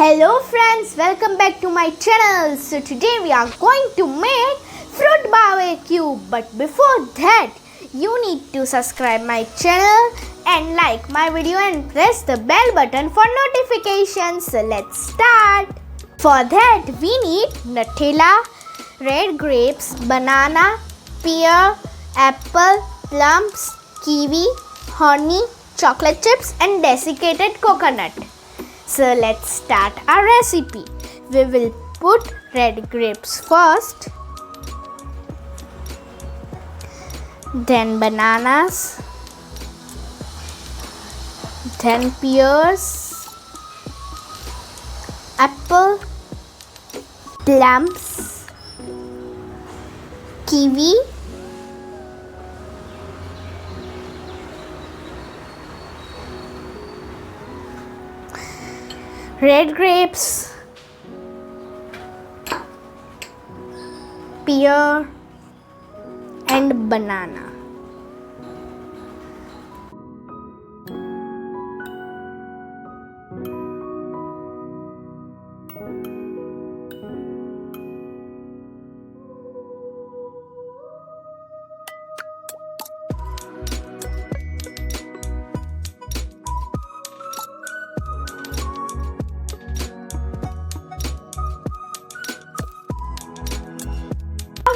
Hello friends, welcome back to my channel. So today we are going to make fruit barbecue, but before that you need to subscribe my channel and like my video and press the bell button for notifications. So let's start. For that we need Nutella, red grapes, banana, pear, apple, plums, kiwi, honey, chocolate chips and desiccated coconut. So let's start our recipe. We will put red grapes first, then bananas, then pears, apple, plums, kiwi, red grapes, pear and banana.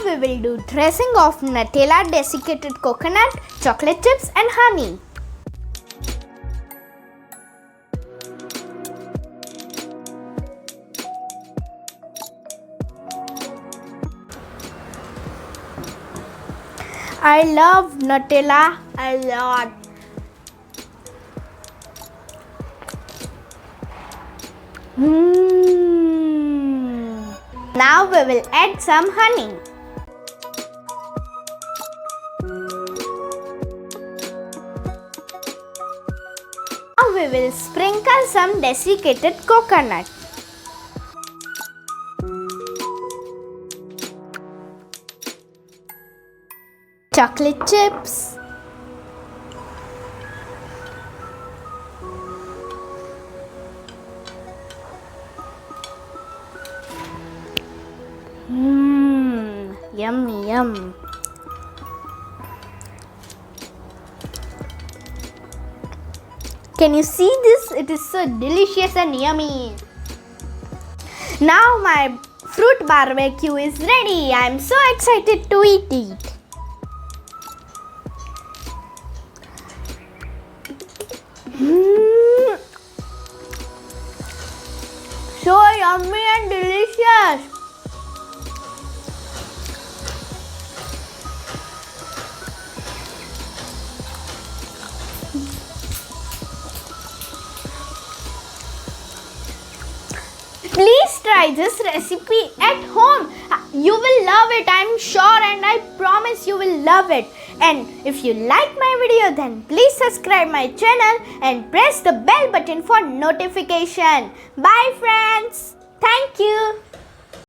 We will do dressing of Nutella, desiccated coconut, chocolate chips and honey. I love Nutella a lot. Now we will add some honey. Now we will sprinkle some desiccated coconut. Chocolate chips. Yummy, yum. Can you see this? It is so delicious and yummy. Now my fruit barbecue is ready. I am so excited to eat it. So yummy and delicious. Please try this recipe at home. You will love it, I'm sure, and I promise you will love it. And if you like my video, then please subscribe my channel and press the bell button for notification. Bye friends. Thank you.